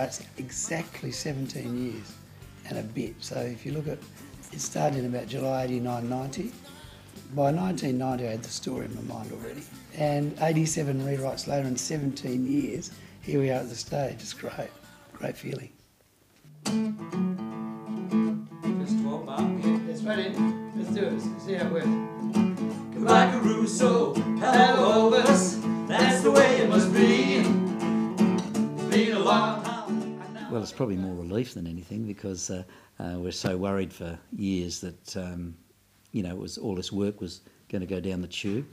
are, it's exactly 17 years and a bit. So if you look at, it started in about July 89, 90. By 1990 I had the story in my mind already. And 87 rewrites later in 17 years, here we are at the stage. It's great, great feeling. Just 12 bar. Yeah, let's ready. Let's do it. Let's see how it works. Goodbye Caruso, hello Elvis, that's the way it must be. It's been a long time. Well, it's probably more relief than anything because we're so worried for years that it was all this work was going to go down the tube.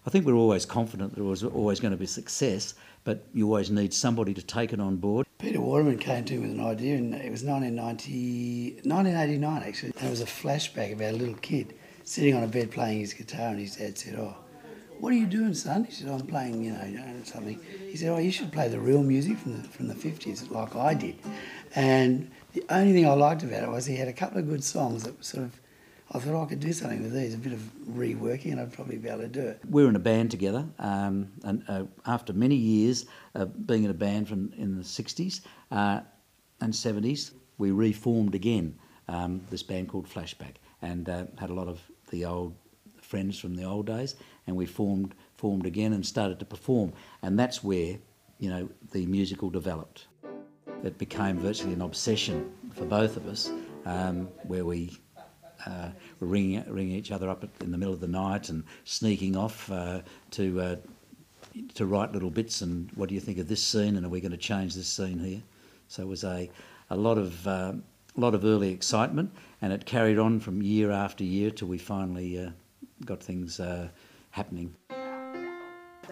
I think we're always confident there was always going to be success, but you always need somebody to take it on board. Peter Waterman came to me with an idea, and it was 1989 actually, and it was a flashback about a little kid sitting on a bed playing his guitar, and his dad said, "Oh, what are you doing, son?" He said, "I'm playing, something." He said, "Oh, you should play the real music from the 50s like I did." And the only thing I liked about it was he had a couple of good songs that sort of, I thought I could do something with these, a bit of reworking, and I'd probably be able to do it. We're in a band together, and after many years of being in a band in the 60s and 70s, we reformed again, this band called Flashback, and had a lot of the old friends from the old days, and we formed again and started to perform, and that's where the musical developed. It became virtually an obsession for both of us, where we were ringing each other up in the middle of the night and sneaking off to write little bits, and what do you think of this scene, and are we going to change this scene here? So it was a lot of early excitement, and it carried on from year after year till we finally got things happening.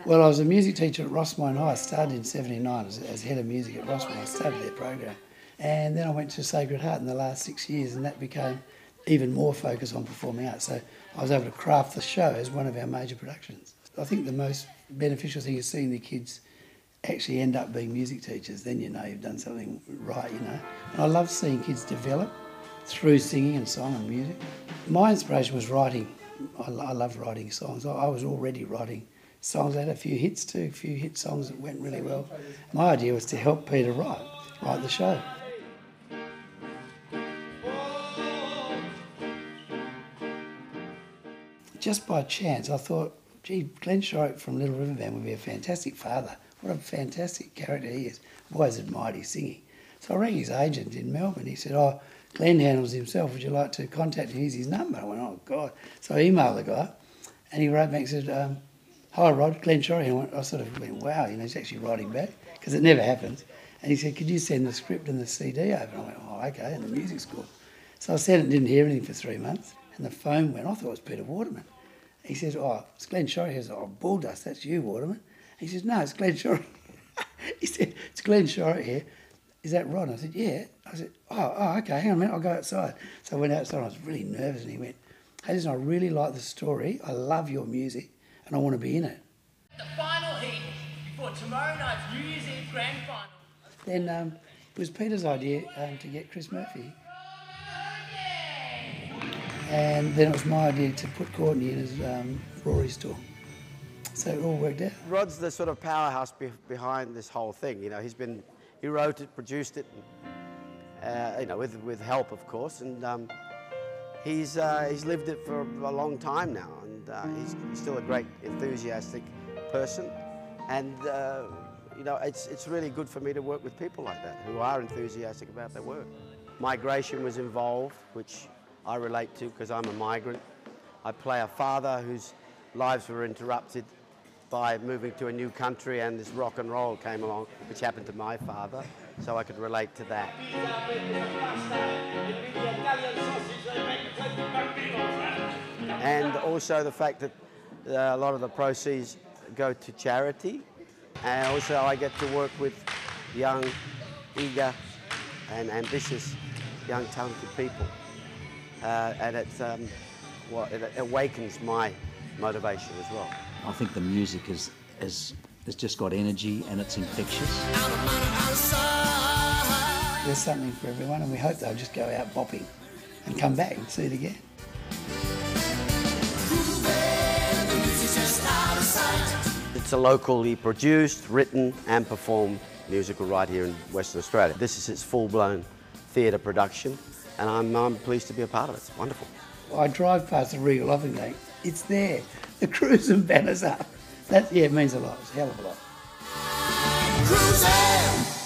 Well, I was a music teacher at Rossmine High. I started in 79 as head of music at Rossmine. I started their program. And then I went to Sacred Heart in the last 6 years, and that became even more focused on performing arts. So I was able to craft the show as one of our major productions. I think the most beneficial thing is seeing the kids actually end up being music teachers. Then you know you've done something right, And I love seeing kids develop through singing and song and music. My inspiration was writing. I love writing songs. I was already writing songs. I had a few hits too, a few hit songs that went really well. My idea was to help Peter write the show. Just by chance, I thought, gee, Glenn Shorrock from Little River Band would be a fantastic father. What a fantastic character he is. I've always admired his singing. So I rang his agent in Melbourne. He said, "Oh, Glenn handles himself. Would you like to contact him? Here's his number." I went, "Oh, God." So I emailed the guy, and he wrote back and said, "Hi, Rod, Glenn Shorrock." I sort of went, wow, he's actually writing back, because it never happens. And he said, "Could you send the script and the CD over?" I went, "Oh, okay," and the music score. So I sent it and didn't hear anything for 3 months. And the phone went. I thought it was Peter Waterman. He says, "Oh, it's Glenn Shorrock." He says, "Oh, Bulldust, that's you, Waterman." He says, "No, it's Glenn Shorrock." He said, "It's Glenn Shorrock here. Is that Rod?" I said, "Yeah." I said, oh, okay, hang on a minute, I'll go outside. So I went outside and I was really nervous, and he went, "Hey, listen, I really like the story. I love your music and I want to be in it." The final heat before tomorrow night's New Year's Eve grand final. Then it was Peter's idea to get Chris Murphy. And then it was my idea to put Courtney in as Rory's tour. So it all worked out. Rod's the sort of powerhouse behind this whole thing. He wrote it, produced it, with help, of course, and he's lived it for a long time now, and he's still a great, enthusiastic person, and it's really good for me to work with people like that who are enthusiastic about their work. Migration was involved, which I relate to because I'm a migrant. I play a father whose lives were interrupted by moving to a new country, and this rock and roll came along, which happened to my father, so I could relate to that. And also the fact that a lot of the proceeds go to charity, and also I get to work with young, eager and ambitious young talented people. And it awakens my motivation as well. I think the music has just got energy, and it's infectious. There's something for everyone, and we hope they'll just go out bopping and come back and see it again. It's a locally produced, written and performed musical right here in Western Australia. This is its full-blown theatre production, and I'm pleased to be a part of it. It's wonderful. I drive past the Regal often going, it's there. The Cruisin banner's up. That, yeah, it means a lot. It's a hell of a lot. Cruisin'!